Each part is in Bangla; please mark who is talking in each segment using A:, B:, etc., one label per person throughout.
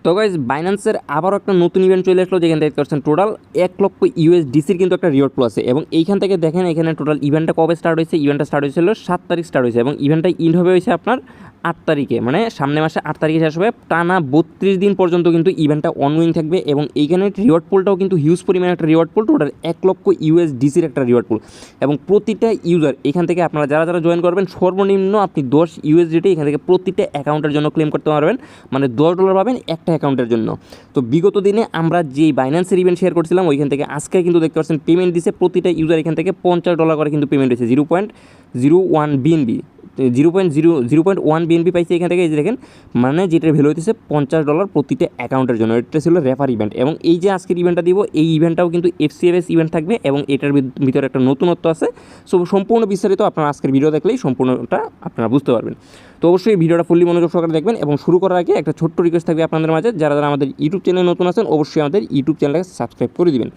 A: তো গাইজ বাইন্যান্সের আবারও একটা নতুন ইভেন্ট চলে আসলো, যেখান থেকে দেখতে টোটাল 1 লক্ষ ইউএসডিসির কিন্তু একটা রিওয়ার্ড পুল আছে। এবং এইখান থেকে দেখেন এখানে টোটাল ইভেন্টটা কবে স্টার্ট হয়েছে। ইভেন্টটা স্টার্ট হয়েছিল 7 তারিখ স্টার্ট হয়েছে এবং ইভেন্টটা ইন্ড হবে হয়েছে আপনার 8 তারিখে, মানে সামনে মাসে 8 তারিখে শেষ হবে। টানা 32 দিন পর্যন্ত কিন্তু ইভেন্টটা অনগোয়িং থাকবে এবং এইখানে রিওয়ার্ড পুলটাও কিন্তু হিউজ পরিমাণে একটা রিওয়ার্ড পুল, টোটাল 1 লক্ষ ইউএসডিসির একটা রিওয়ার্ড পুল। এবং প্রতিটা ইউজার এখান থেকে আপনারা যারা যারা জয়েন করবেন সর্বনিম্ন আপনি 10 ইউএসডিটি এখান থেকে প্রতিটা অ্যাকাউন্টের জন্য ক্লেম করতে পারবেন, মানে $10 পাবেন একটা অ্যাকাউন্টের জন্য। তো বিগত দিনে আমরা যেই বাইন্যান্সের ইভেন্ট শেয়ার করছিলাম ওইখান থেকে আজকে কিন্তু দেখতে পাচ্ছেন পেমেন্ট দিছে প্রতিটা ইউজার এখান থেকে $50 করে কিন্তু পেমেন্ট হয়েছে। 0.01 বিএনবি 0.1 বিএনবি পাইছে এখান থেকে। এই যে দেখেন, মানে যেটার ভ্যালু হইতেছে $50 প্রতিটা অ্যাকাউন্টের জন্য। এটা ছিল রেফার ইভেন্ট এবং এই যে আজকের ইভেন্টটা দিব এই ইভেন্টটাও কিন্তু এফসিএফএস ইভেন্ট থাকবে এবং এটার ভিতরে একটা নতুনত্ব আছে। সো সম্পূর্ণ বিস্তারিত আপনারা আজকের ভিডিও দেখলেই সম্পূর্ণটা আপনারা বুঝতে পারবেন। তো অবশ্যই এই ভিডিওটা ফুললি মনোযোগ সহকারে দেখবেন এবং শুরু করার আগে একটা ছোট্ট রিকোয়েস্ট থাকবে আপনাদের মাঝে, যারা যারা আমাদের ইউটিউব চ্যানেলে নতুন আছেন অবশ্যই আমাদের ইউটিউব চ্যানেলটাকে সাবস্ক্রাইব করে দিবেন।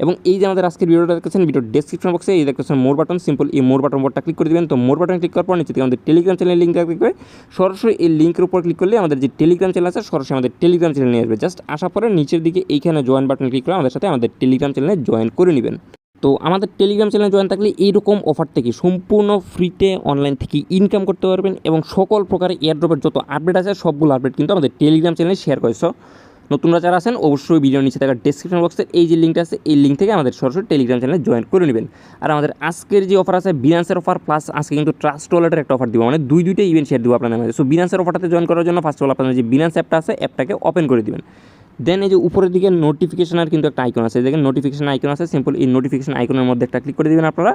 A: এবং এই যে আমাদের আজকের ভিডিওটা দেখতেছেন, ভিডিওর ডেসক্রিপশন বক্সে এই দেখতেছেন মোর বাটন, সিম্পল এই মোর বাটন বোর্ডটা ক্লিক করে দিবেন। তো মোর বাটন ক্লিক করার পর নিচে থেকে আমাদের টেলিগ্রাম চ্যানেলের লিঙ্কটা ক্লিক করে সরাসরি এই লিঙ্কের উপর ক্লিক করলে আমাদের যে টেলিগ্রাম চ্যানেল আছে সরাসরি আমাদের টেলিগ্রাম চ্যানেল নিয়ে আসবে। জাস্ট আসার পরে নিচের দিকে এইখানে জয়েন বাটন ক্লিক করে আমাদের সাথে আমাদের টেলিগ্রাম চ্যানেলে জয়েন করে নেবেন। তো আমাদের টেলিগ্রাম চ্যানেলে জয়েন থাকলে এইরকম অফার থেকে সম্পূর্ণ ফ্রিতে অনলাইন থেকে ইনকাম করতে পারবেন এবং সকল প্রকার এয়ারড্রপের যত আপডেট আছে সবগুলো আপডেট কিন্তু আমাদের টেলিগ্রাম চ্যানেলে শেয়ার করেছ। নতুনরা যারা আছেন অবশ্যই ভিডিওর নিচে থাকা ডেসক্রিপশন বক্সের এই যে লিঙ্কটা আছে এই লিঙ্ক থেকে আমাদের সরাসরি টেলিগ্রাম চ্যানেলে জয়েন করে নেবেন। আর আমাদের আজকের যে অফার আছে বিনান্সের অফার, প্লাস আজকে কিন্তু ট্রাস্ট ওয়ালেটের একটা অফার দিব, মানে দুইটা ইভেন্ট শেয়ার দিব আপনাদের মাঝে। সো বিনান্সের অফারটাতে জয়েন করার জন্য ফার্স্ট অফ অল আপনাদের যে বিনান্স অ্যাপটা আছে অ্যাপটাকে ওপেন করে দিবেন। দেন এই যে উপরের দিকে নোটিফিকেশনের কিন্তু একটা আইকন আছে, দেখেন নোটিফিকেশন আইকন আছে, সিম্পল এই নোটিফিকেশন আইকনের মধ্যে একটা ক্লিক করে দিবেন আপনারা।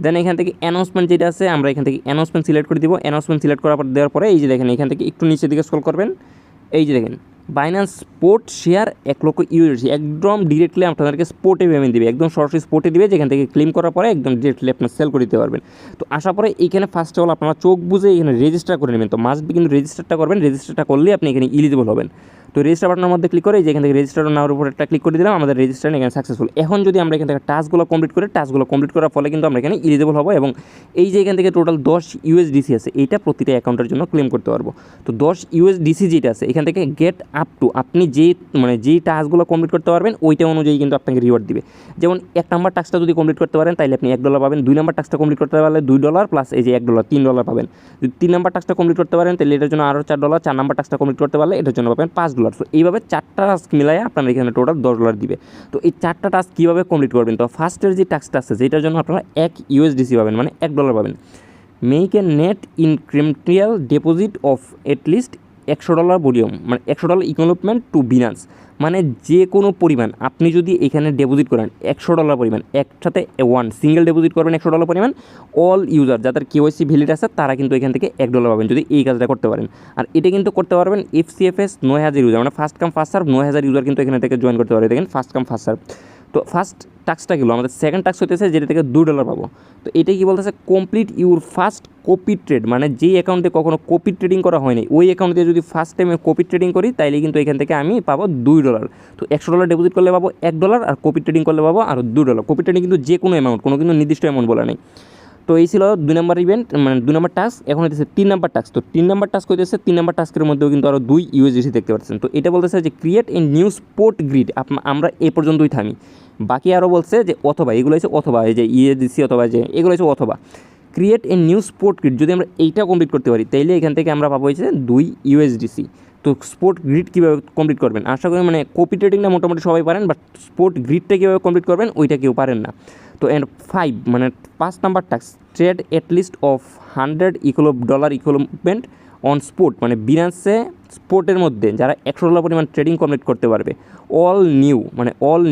A: দেন এখান থেকে অ্যানাউন্সমেন্ট যেটা আছে আমরা এখান থেকে অ্যানাউন্সমেন্ট সিলেক্ট করে দিব। অ্যানাউন্সমেন্ট সিলেক্ট করার পর দেওয়ার পরে এই যে দেখেন এখান থেকে একটু নিচের দিকে স্ক্রল করবেন, এই যে দেখেন বাইন্যান্স স্পোর্ট শেয়ার 1 লক্ষ ইউএসডি একদম ডিরেক্টলি আপনাদেরকে স্পোর্টে পেমেন্ট দিবে, একদম সরাসরি স্পোর্টে দিবে, যেখান থেকে ক্লেম করার পরে একদম ডিরেক্টলি আপনার সেল করে দিতে পারবেন। তো আসার পরে এইখানে ফার্স্ট অফ অল আপনারা চোখ বুঝে এখানে রেজিস্টার করে নেবেন। তো মাস্ট বি কিন্তু রেজিস্টারটা করবেন, রেজিস্টারটা করলেই আপনি এখানে ইলিজিবল হবেন। তো রেজিস্টার বাটনের মধ্যে ক্লিক করে যেখান থেকে রেজিস্টার নাওয়ার উপর একটা ক্লিক করে দিলাম, আমাদের রেজিস্ট্রেশন এখানে সাকসেসফুল। এখন যদি আমরা এখান থেকে টাস্কগুলো কমপ্লিট করার ফলে কিন্তু আমরা এখানে ইলিজিবল হবো এবং এই যে এখান থেকে টোটাল 10 ইউএসডিসি আছে এইটা প্রতিটা অ্যাকাউন্টের জন্য ক্লেম করতে পারবো। তো 10 ইউএসডিসি যেটা আছে এখান থেকে গেট আপ টু আপনি যেই টাস্কগুলো কমপ্লিট করতে পারবেন ওইটা অনুযায়ী কিন্তু আপনাকে রিওয়ার্ড দিবে। যেমন 1 নাম্বার টাস্কটা যদি কমপ্লিট করতে পারেন তাহলে আপনি $1 পাবেন, 2 নাম্বার টাস্কটা কমপ্লিট করতে পারলে $2 প্লাস এই যে $1 $3 পাবেন। যদি 3 নাম্বার টাস্কটা কমপ্লিট করতে পারেন তাহলে এটার জন্য আরও $4, 4 নাম্বার টাস্কটা কমপ্লিট করতে পারলে এটার জন্য পাবেন $5। তো এইভাবে 4টা টাস্ক মিলাই আপনার এখানে টোটাল $10 দিবে। তো এই 4টা টাস্ক কীভাবে কমপ্লিট করবেন, তো ফার্স্টের যে টাস্কটা আছে যেটার জন্য আপনারা 1 ইউএসডিসি পাবেন, মানে $1 পাবেন। Make a net incremental deposit of at least $100 volume, মানে $100 ইকুইভ্যালেন্ট টু বিনান্স, মানে যে কোনো পরিমাণ আপনি যদি এখানে ডিপোজিট করেন $100 পরিমাণ একসাথে সিঙ্গেল ডিপোজিট করবেন $100 পরিমাণ, অল ইউজার যাদের কেওয়াইসি ভ্যালিড আছে তারা কিন্তু এখান থেকে $1 পাবেন যদি এই কাজটা করতে পারেন। আর এটা কিন্তু করতে পারবেন এফসিএফএস 9000 ইউজার, মানে first come first serve 9000 user কিন্তু এখানে থেকে জয়েন করতে পারে। দেখেন ফার্স্ট কাম ফার্স্ট সার্ভ। তো ফার্স্ট টাস্কটা গেলো, আমাদের সেকেন্ড টাস্ক হতেছে যেটা থেকে $2 পাবো। তো এটাই কি বলতেছে, complete your first copy trade, মানে যেই অ্যাকাউন্টে কখনো কপি ট্রেডিং করা হয়নি ওই অ্যাকাউন্টে যদি ফার্স্ট টাইমে কপি ট্রেডিং করি তাইলে কিন্তু এখান থেকে আমি পাবো $2। তো $100 ডিপোজিট করলে পাবো $1 আর কপি ট্রেডিং করলে পাবো আরও $2। কপি ট্রেডিং কিন্তু যে কোনো অ্যামাউন্ট, কোনো কিন্তু নির্দিষ্ট অ্যামাউন্ট বলা নেই। তো এই ছিল 2 নম্বর ইভেন্ট, মানে 2 নম্বর টাস্ক। এখন হইতেছে 3 নম্বর টাস্ক। তো 3 নম্বর টাস্ক হইতেছে 3 নম্বর টাস্কের মধ্যেও কিন্তু আরও 2 ইউএসডিসি দেখতে পাচ্ছেন। তো এটা বলতেছে যে create a new sport grid, আমরা এ পর্যন্তই থামি। বাকি আরও বলছে যে অথবা, এগুলো হচ্ছে অথবা, এই যে ইউএসডিসি অথবা যে এগুলো হচ্ছে অথবা create a new sport grid, যদি আমরা এইটা কমপ্লিট করতে পারি তাইলে এখান থেকে আমরা পাবো হচ্ছে 2 ইউএসডিসি। তো স্পোর্ট গ্রিড কীভাবে কমপ্লিট করবেন আশা করি, মানে কপি ট্রেডিংটা মোটামুটি সবাই পারেন, বাট স্পোর্ট গ্রিডটা কীভাবে কমপ্লিট করবেন ওইটা কেউ পারেন না। তো এন্ড 5 মানে 5 number task, trade at least of $100 equivalent on sport, মানে বিনান্সে স্পোর্টের মধ্যে যারা $100 পরিমাণ ট্রেডিং কমপ্লিট করতে পারবে, অল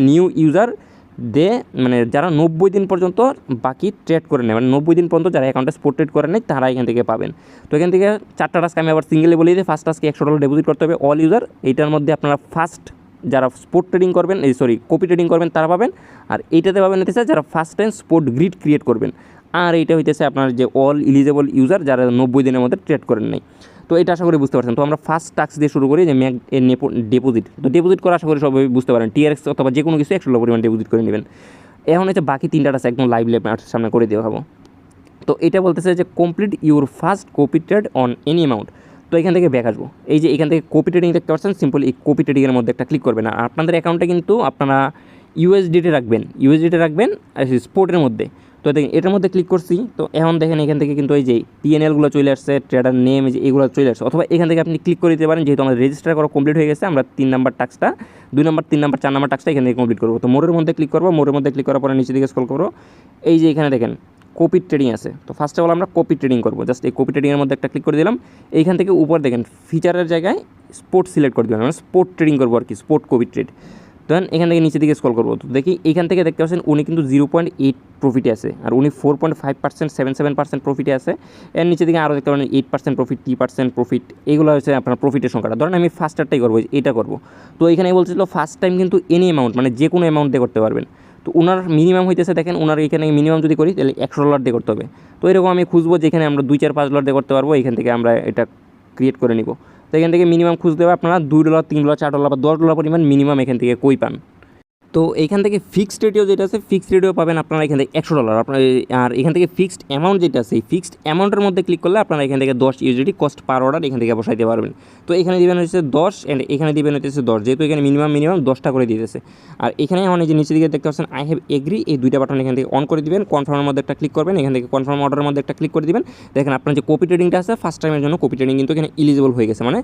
A: নিউ ইউজার মানে যারা 90 দিন পর্যন্ত বাকি ট্রেড করে নেয়, মানে 90 দিন পর্যন্ত যারা অ্যাকাউন্টে স্পোর্ট ট্রেড করে নেয় তারা এখান থেকে পাবেন। তো এখান থেকে 4টা টাস্ক আমি আবার সিঙ্গেলে বলি যে ফার্স্ট টাস্কে $100 ডিপোজিট করতে হবে অল ইউজার, এইটার মধ্যে আপনারা ফার্স্ট যারা স্পোর্ট ট্রেডিং করবেন কপি ট্রেডিং করবেন তারা পাবেন। আর এইটাতে পাবেন হইতেছে যারা first time sport grid create করবেন। আর এইটা হইতেছে আপনার যে অল ইলিজেবল ইউজার যারা 90 দিনের মধ্যে ট্রেড করেন নাই। তো এটা আশা করি বুঝতে পারছেন। তো আমরা ফার্স্ট টাস্ক দিয়ে শুরু করি যে মেক ডিপোজিট। তো ডিপোজিট করা আশা করি সবাই বুঝতে পারেন, টিআরএক্স অথবা যে কোনো কিছু $100 পরিমাণ ডিপোজিট করে নেবেন। এখন হচ্ছে বাকি 3টা টাস্ক একদম লাইভলি আপনার সামনে করে দেওয়া হবো। তো এটা বলতেছে যে complete your first copy trade on any amount, তো এখান থেকে ব্যাক আসবো, এই যে এখান থেকে কপি ট্রেডিং দেখতে পাচ্ছেন, সিম্পল এই কপি ট্রেডিংয়ের মধ্যে একটা ক্লিক করবেন। আর আপনাদের অ্যাকাউন্টে কিন্তু আপনারা ইউএসডিটি রাখবেন স্পোর্টের মধ্যে। তো দেখেন এটার মধ্যে ক্লিক করছি, তো এখন দেখেন এখান থেকে কিন্তু এই যে পিএনএলগুলো চলে আসছে, ট্রেডার নেম যে এগুলো চলে আসছে, অথবা এখান থেকে আপনি ক্লিক করে দিতে পারেন। যেহেতু আমাদের রেজিস্টার করা কমপ্লিট হয়ে গেছে, আমরা 3 নাম্বার টাস্কটা 2 নাম্বার 3 নাম্বার 4 নাম্বার টাস্কটা এখান থেকে কমপ্লিট করবো। তো মোড়ের মধ্যে ক্লিক করবো, মোড়ের মধ্যে ক্লিক করার পরে নিচে দিকে স্ক্রল করবো, এই যে এখানে দেখেন কপি ট্রেডিং আছে। তো ফার্স্ট অফ অল আমরা কপি ট্রেডিং করবো, জাস্ট এই কপি ট্রেডিংয়ের মধ্যে একটা ক্লিক করে দিলাম। এইখান থেকে উপর দেখেন ফিচারের জায়গায় স্পোর্ট সিলেক্ট করে দিলাম, মানে স্পোর্ট ট্রেডিং করবো আর কি, স্পোর্ট কপি ট্রেড। দেন এখান থেকে নিচে দিকে স্ক্রল করবো, তো দেখি এখান থেকে দেখতে পাচ্ছেন উনি কিন্তু 0.8 প্রফিটে আছে, আর উনি 4.5% 77% প্রফিটে আছে। এর নিচে দিকে আরও দেখতে পারেন 8% প্রফিট, 3% প্রফিট, এগুলো হচ্ছে আপনার প্রফিটের সংখ্যাটা। ধরেন আমি ফার্স্টারটাই করবো, এটা করবো। তো এখানে বলছিল ফার্স্ট টাইম কিন্তু এনি অ্যামাউন্ট, মানে যে কোনো অ্যামাউন্ট দিয়ে করতে পারবেন। তো ওনার মিনিমাম হইতেছে দেখেন, ওনার এখানে মিনিমাম যদি করি তাহলে $100 দিয়ে করতে হবে। তো এরকম আমি খুঁজবো যেখানে আমরা 2, 4, $5 দিয়ে করতে পারবো, এখান থেকে আমরা এটা ক্রিয়েট করে নিব। তো এখান থেকে মিনিমাম খুঁজতে হবে আপনারা $2, $3, $4 বা $10 পরিমাণ মিনিমাম এখান থেকে কই পান। তো এইখান থেকে ফিক্সড রেটিও যেটা আছে, ফিক্সড রেটিও পাবেন আপনারা এখান থেকে $100 আপনার। আর এখান থেকে ফিক্সড অ্যামাউন্ট যেটা আছে, এই ফিক্সড অ্যামাউন্টের মধ্যে ক্লিক করলে আপনারা এখান থেকে 10 USD কস্ট পার অর্ডার এখান থেকে বসাইতে পারবেন। তো এখানে দিবেন হচ্ছে 10 অ্যান্ড এখানে দিবেন হচ্ছে 10, যেহেতু এখানে মিনিমাম 10টা করে দিতেছে। আর এখানে অনেক যে নিচে দিকে দেখতে পাচ্ছেন আই হ্যাভ এগ্রি, এই 2টা বাটন এখান থেকে অন করে দিবেন। কনফার্মের মধ্যে একটা ক্লিক করবেন, এখান থেকে কনফার্ম অর্ডারের মধ্যে একটা ক্লিক করে দিবেন। দেখেন আপনার যে কপি ট্রেডিংটা আছে ফার্স্ট টাইমের জন্য কপি ট্রেডিং কিন্তু এখানে ইলিজিবল হয়ে গেছে, মানে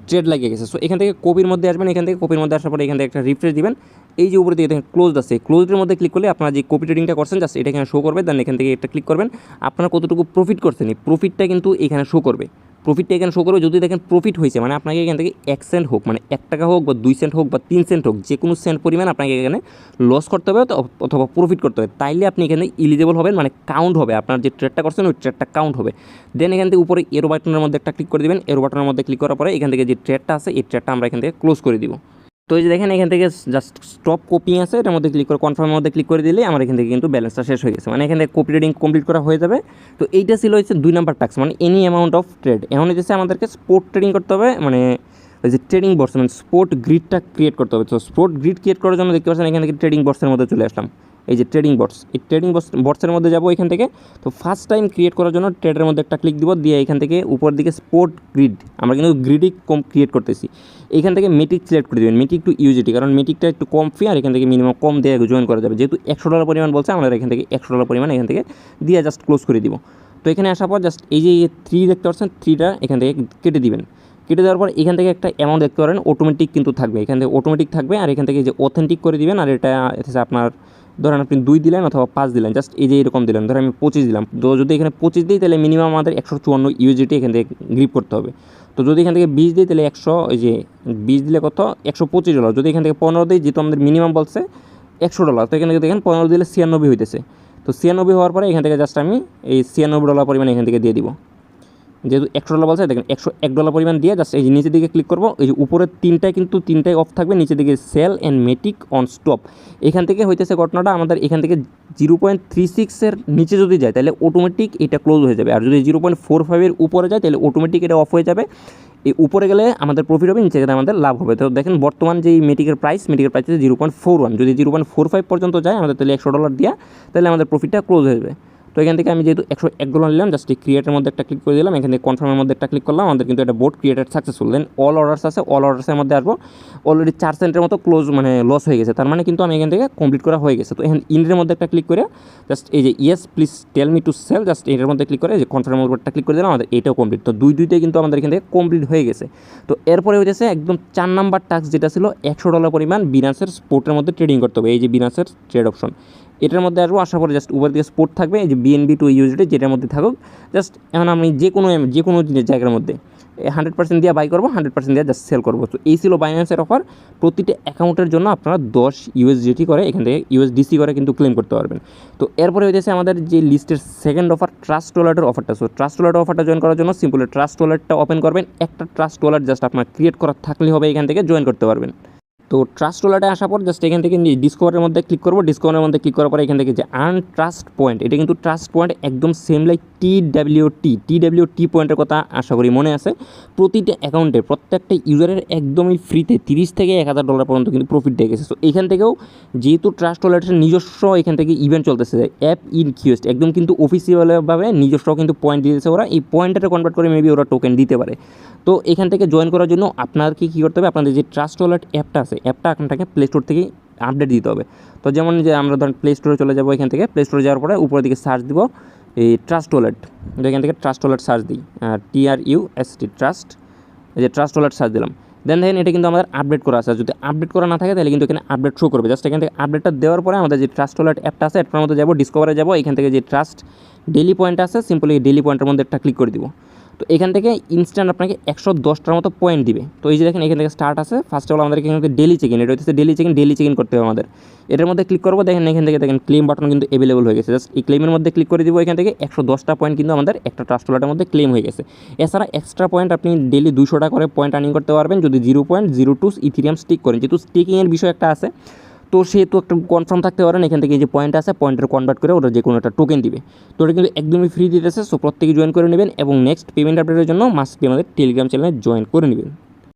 A: ট্রেড লাগিয়ে গেছে। সো এখান থেকে কপির মধ্যে আসবেন, এখান থেকে কপির মধ্যে আসার পরে এখান থেকে একটা রিফ্রেশ দিবেন। এই যে উপরে দিকে দেখেন ক্লোজ আছে, ক্লোজের মধ্যে ক্লিক করলে আপনারা যে কপি ট্রেডিংটা করছেন জাস্ট এটা এখানে শো করবে। দেন এখান থেকে একটা ক্লিক করবেন, আপনারা কতটুকু প্রফিট করছেন এই প্রফিটটা কিন্তু এখানে শো করবে। প্রফিটটা এখানে শো করবে, যদি দেখেন প্রফিট হয়েছে মানে আপনাকে এখান থেকে 1 সেন্ট হোক, মানে 1 টাকা হোক বা 2 সেন্ট হোক বা 3 সেন্ট হোক, যে কোনো সেন্ট পরিমাণ আপনাকে এখানে লস করতে হবে অথবা প্রফিট করতে হবে, তাইলে আপনি এখানে ইলিজিবল হবেন, মানে কাউন্ট হবে, আপনার যে ট্রেডটা করছেন ওই ট্রেডটা কাউন্ট হবে। দেন এখান থেকে উপরে এরো বাটনের মধ্যে একটা ক্লিক করে দেবেন, এরো বাটনের মধ্যে ক্লিক করার পরে এখান থেকে যে ট্রেডটা আছে এই ট্রেডটা আমরা এখান থেকে ক্লোজ করে দিব। তো এই যে দেখেন এখান থেকে জাস্ট স্টপ কপি আছে, এটার মধ্যে ক্লিক করে কনফার্মের মধ্যে ক্লিক করে দিলে আমার এখান থেকে কিন্তু ব্যালেন্সটা শেষ হয়ে গেছে, মানে এখান থেকে কপি ট্রেডিং কমপ্লিট করা হয়ে যাবে। তো এইটা ছিল হচ্ছে 2 নাম্বার টাস্ক, মানে এনি অ্যামাউন্ট অফ ট্রেড। এখন হচ্ছে আমাদেরকে স্পোর্ট ট্রেডিং করতে হবে, মানে ওই যে ট্রেডিং বক্স, মানে স্পোর্ট গ্রিডটা ক্রিয়েট করতে হবে। তো স্পোর্ট গ্রিড ক্রিয়েট করার জন্য দেখতে পাচ্ছেন এখান থেকে ট্রেডিং বক্সের মধ্যে চলে আসলাম। এই যে ট্রেডিং বটস, এই ট্রেডিং বটসের মধ্যে যাবো এখান থেকে। তো ফার্স্ট টাইম ক্রিয়েট করার জন্য ট্রেডের মধ্যে একটা ক্লিক দিব, দিয়ে এখান থেকে উপর দিকে স্পোর্ট গ্রিড, আমরা কিন্তু গ্রিডই ক্রিয়েট করতেছি। এখান থেকে মেটিক সিলেক্ট করে দেবেন, মেটিক টু ইউজিটি, কারণ মেটিকটা একটু কম ফি আর এখান থেকে মিনিমাম কম দিয়ে জয়েন করা যাবে। যেহেতু $100 পরিমাণ বলছে, আমরা এখান থেকে $100 পরিমাণ এখান থেকে দিয়ে জাস্ট ক্লোজ করে দিব। তো এখানে আসার পর জাস্ট এই যে 3 দেখতে পাচ্ছেন, 3টা এখান থেকে কেটে দিবেন। কেটে দেওয়ার পর এখান থেকে একটা অ্যামাউন্ট দেখতে পারেন অটোমেটিক কিন্তু থাকবে, এখান থেকে অটোমেটিক থাকবে। আর এখান থেকে যে অথেন্টিক করে দিবেন, আর এটা হচ্ছে আপনার ধরেন আপনি 2 দিলেন অথবা 5 দিলেন, জাস্ট এই যে এরকম দিলেন, ধরেন আমি 25 দিলাম। তো যদি এখানে 25 দিই তাহলে মিনিমাম আমাদের 154 USDT এখান থেকে গ্রিপ করতে হবে। তো যদি এখান থেকে 20 দিই তাহলে 100, এই যে 20 দিলে কত, $125। যদি এখান থেকে 15 দিই, যেহেতু আমাদের মিনিমাম বলছে $100, তো এখান থেকে দেখেন 15 দিলে 96 হইতেছে। তো 96 হওয়ার পরে এখান থেকে জাস্ট আমি এই $96 পরিমাণ এখান থেকে দিয়ে দিব। যেহেতু $100 বলছে, দেখেন $101 পরিমাণ দিয়ে জাস্ট এই যে নিচের দিকে ক্লিক করবো। এই যে উপরের 3টায় কিন্তু 3টাই অফ থাকবে, নিচের দিকে সেল অ্যান্ড মেটিক অন স্টপ। এখান থেকে হইতেছে ঘটনাটা আমাদের এখান থেকে 0.36 নিচে যদি যায় তাহলে অটোমেটিক এটা ক্লোজ হয়ে যাবে, আর যদি 0.45 উপরে যায় তাহলে অটোমেটিক এটা অফ হয়ে যাবে। এই উপরে গেলে আমাদের প্রফিট হবে, নিচে গেলে আমাদের লাভ হবে। তো দেখেন বর্তমান যেই মেটিকের প্রাইস হচ্ছে 0.41, যদি 0.45 পর্যন্ত যায় আমাদের তাহলে $100 দেওয়া, তাহলে আমাদের প্রফিটটা ক্লোজ হয়ে যাবে। তো এখান থেকে আমি যেহেতু $101 নিলাম, জাস্ট ক্রিয়েটের মধ্যে একটা ক্লিক করে দিলাম, এখান থেকে কনফার্মের মধ্যে একটা ক্লিক করলাম, আমাদের কিন্তু একটা বোর্ড ক্রিয়েটেড সাকসেসফুল। দেন অল অর্ডার্স আছে, অল অর্ডার্সের মধ্যে আসবো। অলরেডি 4 সেন্টের মতো ক্লোজ, মানে লস হয়ে গেছে, তার মানে কিন্তু আমি এখান থেকে কমপ্লিট করা হয়ে গেছে। তো এখানে ইন্ডের মধ্যে একটা ক্লিক করে জাস্ট এই যে yes please tell me to sell, just এটার মধ্যে ক্লিক করে যে কনফার্মের উপর একটা ক্লিক করে দিলাম, আমাদের এটাও কমপ্লিট। তো দুইটাই কিন্তু আমাদের এখান থেকে কমপ্লিট হয়ে গেছে। তো এরপরে হয়েছে একদম 4 নাম্বার টাস্ক, যেটা ছিল $100 পরিমাণ বিনান্সের স্পোর্টের মধ্যে ট্রেডিং করতে হবে। এই যে বিনান্সের ট্রেড অপশন, এটার মধ্যে আসবো। আসার পরে জাস্ট উপর দিকে স্পোর্ট থাকবে, এই যে BNB টু USD যেটার মধ্যে থাকুক। জাস্ট এখন আমি যে কোনো জায়গার মধ্যে 100% দিয়ে বাই করবো, 100% দিয়ে জাস্ট সেল করবো। তো এই ছিল বাইন্যান্সের অফার। প্রতিটা অ্যাকাউন্টের জন্য আপনারা 10 USDT করে এখান থেকে USDC করে কিন্তু ক্লেম করতে পারবেন। তো এরপরে হয়েছে আমাদের যে লিস্টের সেকেন্ড অফার, ট্রাস্ট ওয়ালেটের অফারটা। সো ট্রাস্ট ওয়ালেটের অফারটা জয়েন করার জন্য সিম্পলি ট্রাস্ট ওয়ালেটটা ওপেন করবেন। একটা ট্রাস্ট ওয়ালেট জাস্ট আপনার ক্রিয়েট করা থাকলে হবে, এখান থেকে জয়েন করতে পারবেন। তো ট্রাস্ট ওয়ালেটে আসার পর জাস্ট এখান থেকে ডিসকভারের মধ্যে ক্লিক করবো। ডিসকভারের মধ্যে ক্লিক করার পরে এখান থেকে যে আর্ন ট্রাস্ট পয়েন্ট, এটা কিন্তু ট্রাস্ট পয়েন্ট একদম সেম লাইক টি পয়েন্টের কথা আশা করি মনে আছে। প্রতিটা অ্যাকাউন্টে প্রত্যেকটা ইউজারের একদমই ফ্রিতে 30 থেকে $1000 পর্যন্ত কিন্তু প্রফিট দিয়ে গেছে। সো এখান থেকেও যেহেতু ট্রাস্ট ওয়ালেটের নিজস্ব এখান থেকে ইভেন্ট চলতেছে, অ্যাপ ইন কিউএসট একদম কিন্তু অফিসিয়ালভাবে নিজস্ব কিন্তু পয়েন্ট দিতেছে ওরা। এই পয়েন্টটা কনভার্ট করে মেবি ওরা টোকেন দিতে পারে। তো এখান থেকে জয়েন করার জন্য আপনাদেরকে কী করতে হবে, আপনাদের যে ট্রাস্ট ওয়ালেট অ্যাপটা আছে, অ্যাপটা আপনাকে প্লে স্টোর থেকে আপডেট দিতে হবে। তো যেমন যে আমরা ধরেন প্লে স্টোরে চলে যাবো, এখান থেকে প্লে স্টোরে যাওয়ার পরে উপরের দিকে সার্চ দিব এই ট্রাস্ট ওয়ালেট, এখান থেকে ট্রাস্ট ওয়ালেট সার্চ দিই, TRUST ট্রাস্ট, এই যে ট্রাস্ট ওয়ালেট সার্চ দিলাম। দেন দেখেন এটা কিন্তু আমাদের আপডেট করা আছে। যদি আপডেট করা না থাকে তাহলে কিন্তু এখানে আপডেট শো করবে। জাস্ট এখান থেকে আপডেটটা দেওয়ার পরে আমাদের যে ট্রাস্ট ওয়ালেট অ্যাপটা আছে অ্যাপটার মধ্যে যাবো, ডিসকভারে যাবো, এখান থেকে যে ট্রাস্ট ডেলি পয়েন্ট আছে সিম্পলি এই ডেলি পয়েন্টের মধ্যে একটা ক্লিক করে দিব। তো এখান থেকে ইনস্ট্যান্ট আপনাকে 110টার মতো পয়েন্ট দিবে। তো এই যে দেখেন এখান থেকে স্টার্ট আছে, ফার্স্ট অফ অল আমাদেরকে এখান থেকে ডেলি চেক ইন, এটা হচ্ছে ডেলি চেক ইন করতে হবে আমাদের। এটার মধ্যে ক্লিক করবো, দেখেন এখান থেকে দেখেন ক্লেম বাটন কিন্তু অ্যাভেলেবল হয়ে গেছে। জাস্ট এই ক্লেমের মধ্যে ক্লিক করে দিব, এখান থেকে 110টা পয়েন্ট কিন্তু আমাদের একটা ট্রাস্ট ওয়ালেটের মধ্যে ক্লেম হয়ে গেছে। এছাড়া এক্সট্রা পয়েন্ট আপনি ডেলি 200টা করে পয়েন্ট আর্নিং করতে পারবেন যদি 0.02 ইথিরিয়াম স্টিক করেন। যেহেতু স্টিকিংয়ের বিষয় একটা আছে, তো সেহেতু একটা কনফার্ম থাকতে পারেন এখান থেকে যে পয়েন্ট আছে পয়েন্টের কনভার্ট করে ওরা যে কোনো একটা টোকেন দিবে। তো ওটা কিন্তু একদমই ফ্রি দিতেছে। সো প্রত্যেকে জয়েন করে নেবেন এবং নেক্সট পেমেন্ট আপডেটের জন্য মাস্ট বি আমাদের টেলিগ্রাম চ্যানেলে জয়েন করে নেবেন।